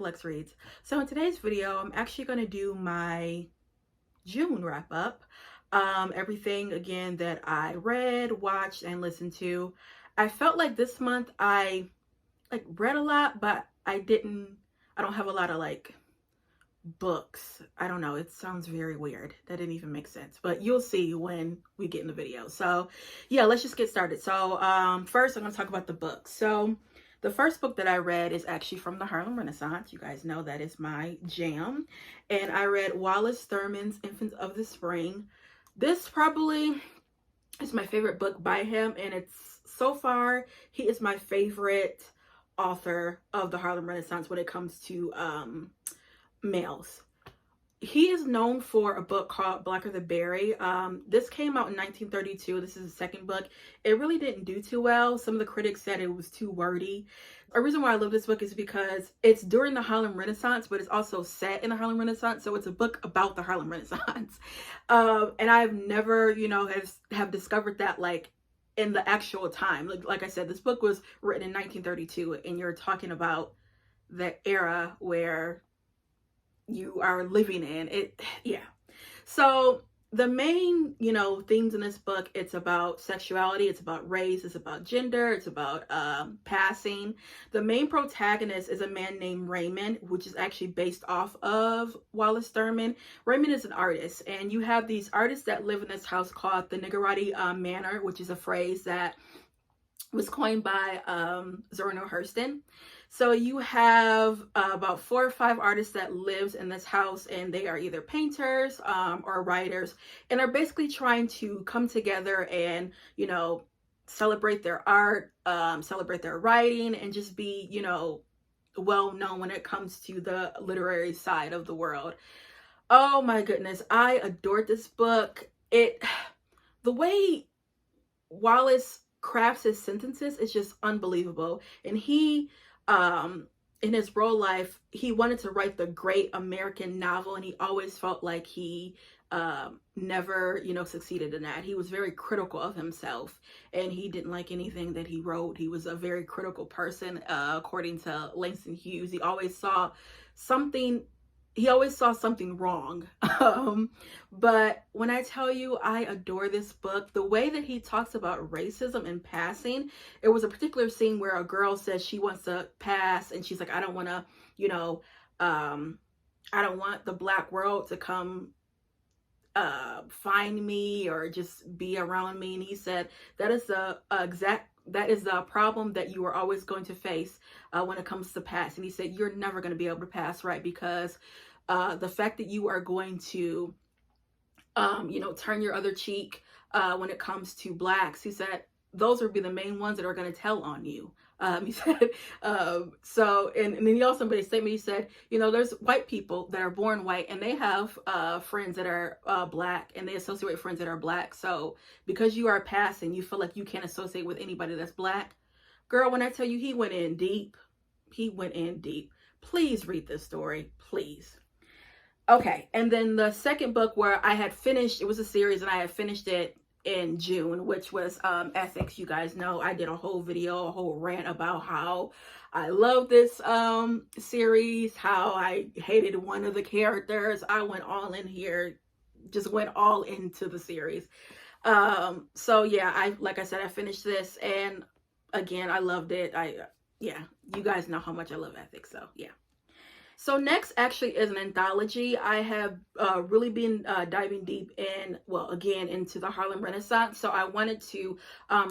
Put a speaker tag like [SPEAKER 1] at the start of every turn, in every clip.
[SPEAKER 1] Lex Reads. So in today's video, I'm actually going to do my June wrap up. Everything again that I read, watched, and listened to. I felt like this month I read a lot, but I don't have a lot of books. I don't know, it sounds very weird. That didn't even make sense, but you'll see when we get in the video. So yeah, let's just get started. So first I'm going to talk about the books. So the first book that I read is actually from the Harlem Renaissance. You guys know that is my jam. And I read Wallace Thurman's Infants of the Spring. This probably is my favorite book by him, and it's so far he is my favorite author of the Harlem Renaissance when it comes to males. He is known for a book called Blacker the Berry. This came out in 1932. This is the second book. It really didn't do too well. Some of the critics said it was too wordy. A reason why I love this book is because it's during the Harlem Renaissance, but it's also set in the Harlem Renaissance. So it's a book about the Harlem Renaissance. And I've never, have discovered that in the actual time. Like I said, this book was written in 1932, and you're talking about the era where you are living in it. Yeah. So the main themes in this book, it's about sexuality, it's about race, it's about gender, it's about passing. The main protagonist is a man named Raymond, which is actually based off of Wallace Thurman. Raymond is an artist, and you have these artists that live in this house called the Niggerati Manor, which is a phrase that was coined by Zoronel Hurston. So you have about 4 or 5 artists that lives in this house, and they are either painters or writers, and are basically trying to come together and celebrate their art, celebrate their writing, and just be well known when it comes to the literary side of the world. Oh my goodness, I adored this book. The way Wallace crafts his sentences is just unbelievable. And he in his real life, he wanted to write the great American novel, and he always felt like he never succeeded in that. He was very critical of himself, and he didn't like anything that he wrote. He was a very critical person, according to Langston Hughes. He always saw something wrong. But when I tell you, I adore this book. The way that he talks about racism and passing, it was a particular scene where a girl says she wants to pass, and she's like, I don't want to, I don't want the black world to come find me or just be around me. And he said that is the problem that you are always going to face when it comes to pass. And he said, you're never going to be able to pass, right? Because the fact that you are going to, turn your other cheek when it comes to blacks, he said, those would be the main ones that are going to tell on you. He said, so, and then he also made a statement. He said, there's white people that are born white, and they have friends that are black, and they associate with friends that are black. So because you are passing, you feel like you can't associate with anybody that's black. Girl, when I tell you, he went in deep. He went in deep. Please read this story, please. Okay, and then the second book where I had finished, it was a series, and I had finished it in June, which was Ethics. You guys know I did a whole video, a whole rant about how I love this series, how I hated one of the characters. I went all in here, just went all into the series. So yeah, like I said, I finished this, and again, I loved it. Yeah, you guys know how much I love Ethics, so yeah. So next actually is an anthology. I have really been diving deep into the Harlem Renaissance. So I wanted to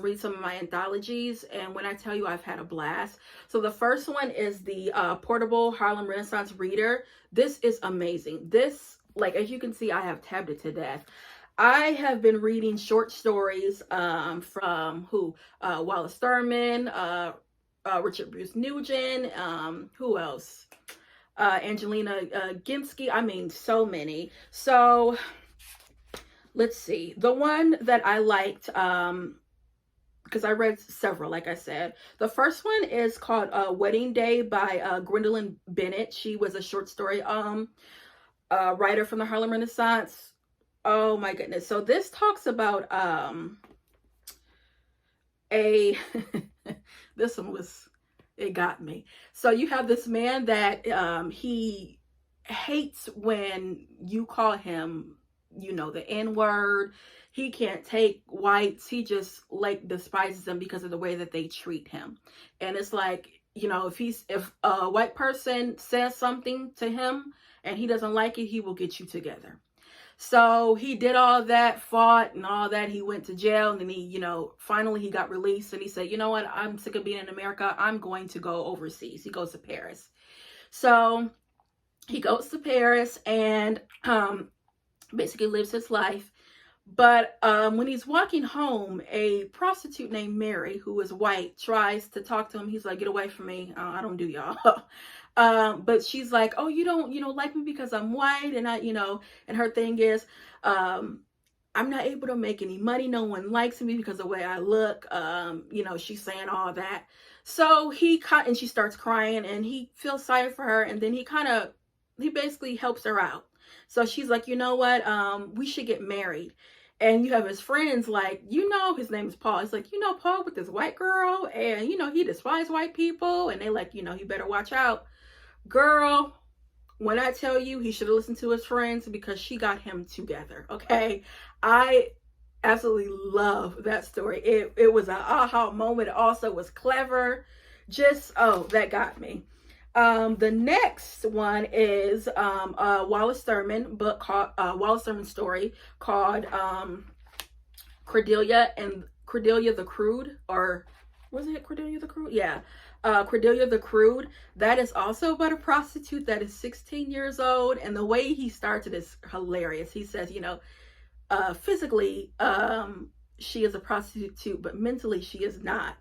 [SPEAKER 1] read some of my anthologies. And when I tell you, I've had a blast. So the first one is the Portable Harlem Renaissance Reader. This is amazing. This, as you can see, I have tabbed it to death. I have been reading short stories from Wallace Thurman, Richard Bruce Nugent, who else? Angelina Ginsky. I mean, so many. So let's see. The one that I liked, because I read several, like I said. The first one is called Wedding Day by Gwendolyn Bennett. She was a short story writer from the Harlem Renaissance. Oh my goodness. So this talks about this one was it got me. So you have this man that he hates when you call him, you know, the N-word. He can't take whites. He just like despises them because of the way that they treat him. And it's like, you know, if a white person says something to him and he doesn't like it, he will get you together. So he did all that, fought and all that. He went to jail, and then he, you know, finally he got released, and he said, you know what, I'm sick of being in America. I'm going to go overseas. He goes to Paris. So he goes to Paris and basically lives his life. But when he's walking home, a prostitute named Mary, who is white, tries to talk to him. He's like, get away from me. I don't do y'all. But she's like, oh, you don't like me because I'm white. And and her thing is, I'm not able to make any money. No one likes me because of the way I look. She's saying all that. So and she starts crying, and he feels sorry for her. And then he basically helps her out. So she's like, you know what? We should get married. And you have his friends like, his name is Paul. It's like, Paul with this white girl, and, he despises white people. And they like, you better watch out. Girl, when I tell you, he should have listened to his friends, because she got him together. Okay. I absolutely love that story. It was an aha moment. It also was clever. That got me. The next one is Wallace Thurman book called Wallace Thurman story called Cordelia the Crude, or was it Cordelia the Crude? Yeah. Cordelia the Crude. That is also about a prostitute that is 16 years old, and the way he starts it is hilarious. He says, physically she is a prostitute, but mentally she is not.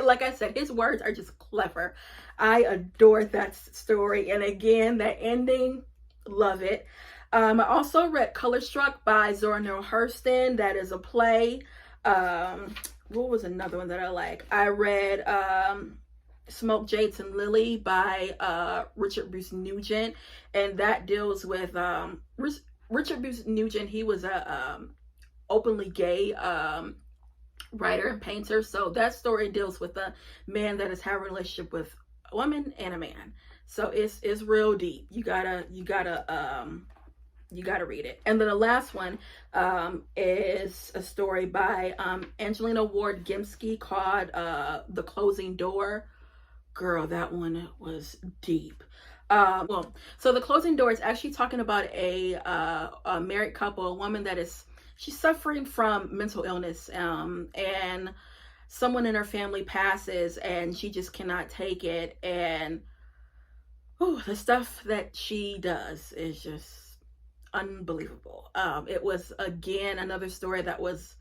[SPEAKER 1] Like I said, his words are just clever. I adore that story. And again, that ending, love it. I also read Color Struck by Zoronel Hurston. That is a play. What was another one that I like? I read Smoke, Jades, and Lily by Richard Bruce Nugent. And that deals with Richard Bruce Nugent. He was a openly gay writer and painter. So that story deals with a man that is having a relationship with a woman and a man. So it's real deep. You gotta read it. And then the last one is a story by Angelina Ward Gimsky called The Closing Door. Girl, that one was deep. So The Closing Door is actually talking about a married couple, a woman that she's suffering from mental illness, and someone in her family passes, and she just cannot take it. And the stuff that she does is just unbelievable. It was, again, another story that was,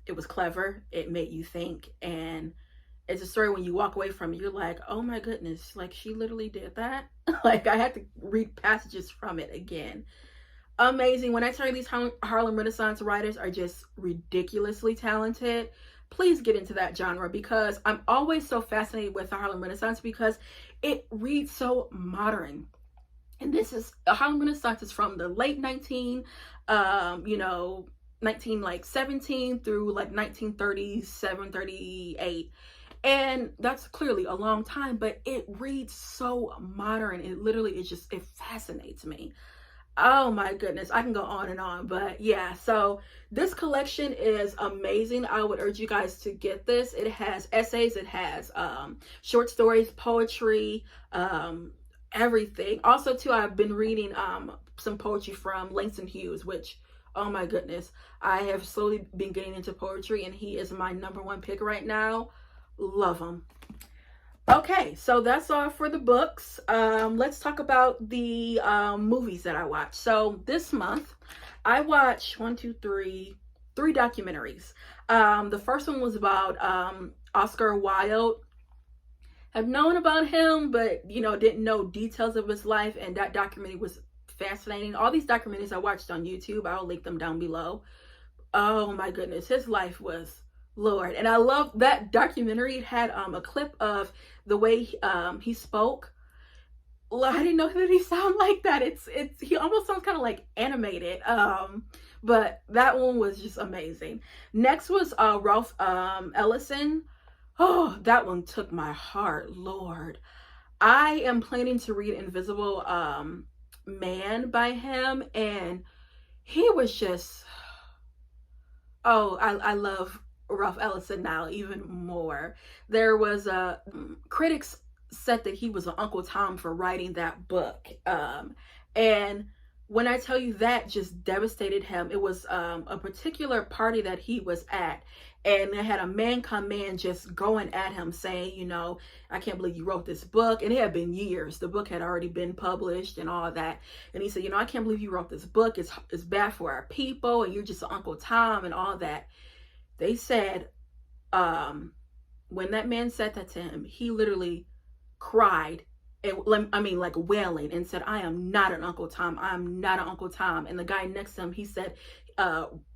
[SPEAKER 1] it was clever. It made you think, and it's a story when you walk away from it, you're like, oh my goodness, like she literally did that. Like I had to read passages from it again. Amazing. When I tell you these Harlem Renaissance writers are just ridiculously talented, please get into that genre, because I'm always so fascinated with the Harlem Renaissance because it reads so modern. And this is a Harlem Renaissance is from the late 1917 through like 1937, 38. And that's clearly a long time, but it reads so modern. It fascinates me. Oh my goodness, I can go on and on, but yeah, so this collection is amazing. I would urge you guys to get this. It has essays, it has short stories, poetry, everything. Also too, I've been reading some poetry from Langston Hughes, which, oh my goodness, I have slowly been getting into poetry, and he is my #1 pick right now. Love him. Okay, so that's all for the books. Let's talk about the movies that I watched. So this month, I watched three documentaries. The first one was about Oscar Wilde. I've known about him, but didn't know details of his life, and that documentary was fascinating. All these documentaries I watched on YouTube, I'll link them down below. Oh my goodness, his life was Lord. And I love that documentary. It had a clip of the way he spoke. I didn't know that he sounded like that. He almost sounds kind of like animated. But that one was just amazing. Next was Ralph Ellison. Oh, that one took my heart, Lord. I am planning to read Invisible Man by him, and he was just, oh, I love Ralph Ellison now even more. There was a critics said that he was an Uncle Tom for writing that book, and when I tell you that just devastated him, it was a particular party that he was at, and they had a man come in just going at him saying, you know, I can't believe you wrote this book. And it had been years. The book had already been published and all that. And he said, you know, I can't believe you wrote this book. It's bad for our people, and you're just an Uncle Tom and all that. They said, when that man said that to him, he literally cried, and I mean, like wailing, and said, I am not an Uncle Tom. I'm not an Uncle Tom. And the guy next to him, he said,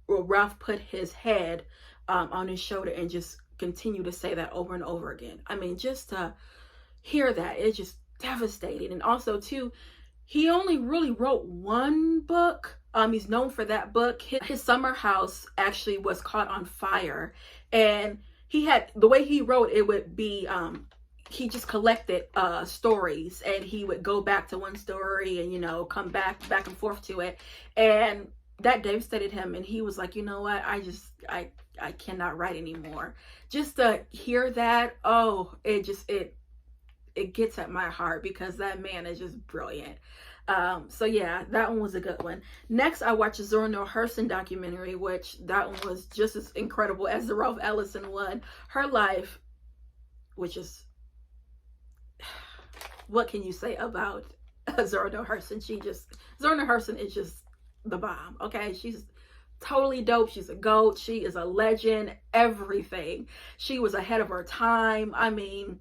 [SPEAKER 1] Ralph put his head on his shoulder and just continued to say that over and over again. I mean, just to hear that, it's just devastating. And also, too, he only really wrote one book. He's known for that book. His summer house actually was caught on fire, and he had, the way he wrote it would be, he just collected stories, and he would go back to one story and, you know, come back and forth to it, and that devastated him. And he was like, you know what, I cannot write anymore. Just to hear that, oh, it gets at my heart, because that man is just brilliant. So yeah, that one was a good one. Next, I watched a Zoronel Hurston documentary, which that one was just as incredible as the Ralph Ellison one. Her life, which is, what can you say about Zoronel Hurston? Zoronel Hurston is just the bomb, okay? She's totally dope. She's a GOAT. She is a legend. Everything. She was ahead of her time. I mean,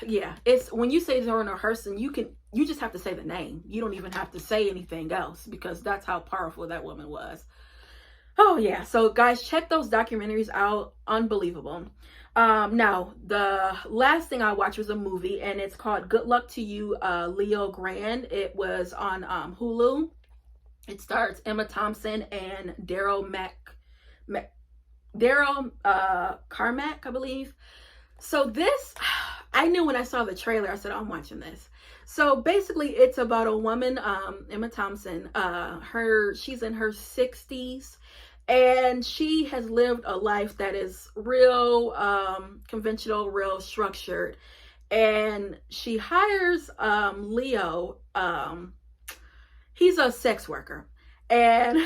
[SPEAKER 1] yeah, it's, when you say Zoronel Hurston, you just have to say the name. You don't even have to say anything else, because that's how powerful that woman was. Oh yeah, so guys, check those documentaries out. Unbelievable. Now, the last thing I watched was a movie, and it's called Good Luck to You, Leo Grand. It was on Hulu. It stars Emma Thompson and Carmack, I believe. So this, I knew when I saw the trailer, I said, I'm watching this. So basically, it's about a woman, Emma Thompson. She's in her 60s, and she has lived a life that is real conventional, real structured. And she hires Leo. He's a sex worker. And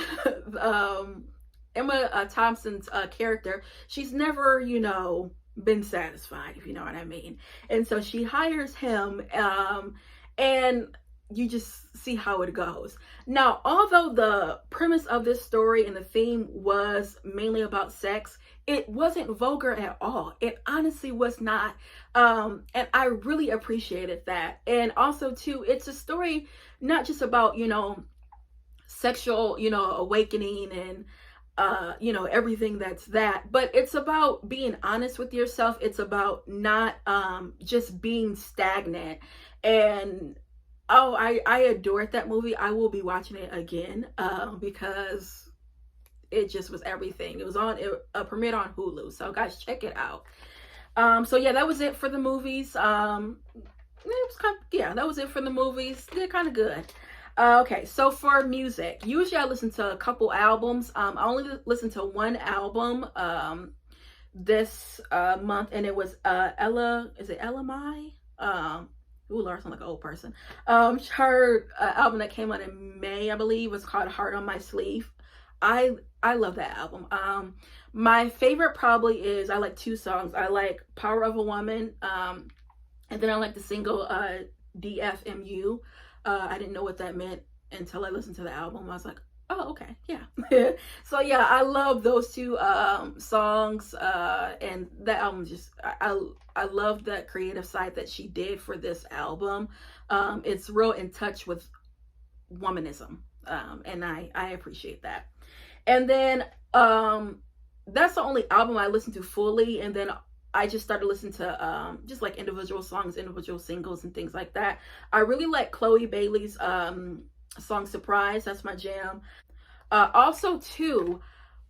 [SPEAKER 1] Emma Thompson's character, she's never, you know, been satisfied, if you know what I mean. And so she hires him, and you just see how it goes. Now, although the premise of this story and the theme was mainly about sex, it wasn't vulgar at all. It honestly was not. And I really appreciated that. And also, too, it's a story not just about, you know, sexual, you know, awakening and you know, everything that's that, but it's about being honest with yourself. It's about not just being stagnant. And oh, I adored that movie. I will be watching it again because it just was everything. It premiered on Hulu, so guys, check it out. So yeah, that was it for the movies. It was kind of, yeah, that was it for the movies. They're kind of good. Okay, so for music, usually I listen to a couple albums. I only listened to one album this month, and it was is it Ella Mai? Ooh, Lord, I sound like an old person. Her album that came out in May, I believe, was called Heart on My Sleeve. I love that album. My favorite probably is, I like two songs. I like Power of a Woman, and then I like the single DFMU. I didn't know what that meant until I listened to the album. I was like, oh, okay, yeah. So yeah, I love those two songs, and that album just, I love that creative side that she did for this album. It's real in touch with womanism, and I appreciate that. And then that's the only album I listened to fully, and then I just started listening to just like individual songs, individual singles, and things like that. I really like Chloe Bailey's song Surprise. That's my jam. Also, too,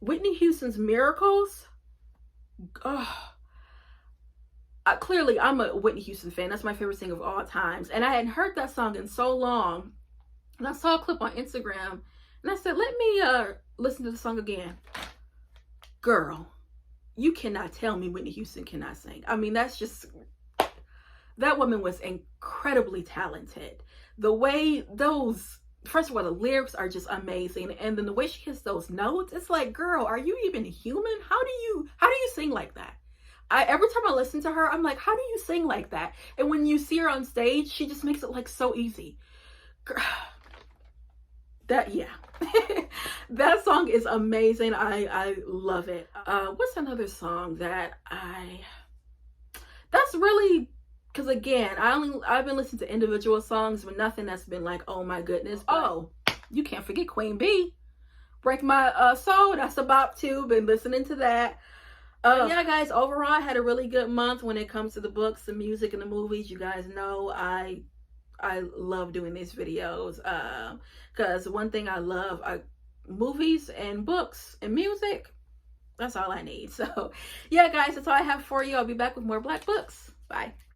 [SPEAKER 1] Whitney Houston's Miracles. Oh, clearly I'm a Whitney Houston fan. That's my favorite singer of all times. And I hadn't heard that song in so long. And I saw a clip on Instagram and I said, let me listen to the song again. Girl, you cannot tell me Whitney Houston cannot sing. I mean, that's just, that woman was incredibly talented. The way those, first of all, the lyrics are just amazing. And then the way she hits those notes, it's like, girl, are you even human? How do you sing like that? Every time I listen to her, I'm like, how do you sing like that? And when you see her on stage, she just makes it like so easy. Girl, that, yeah. That song is amazing. I love it. What's another song that that's really, because again, I've been listening to individual songs, but nothing that's been like, oh my goodness. Oh, you can't forget Queen Bee. Break My Soul. That's a bop too. Been listening to that. Yeah, guys, overall, I had a really good month when it comes to the books, the music, and the movies. You guys know I love doing these videos because one thing I love are movies and books and music. That's all I need. So, yeah, guys, that's all I have for you. I'll be back with more Black books. Bye.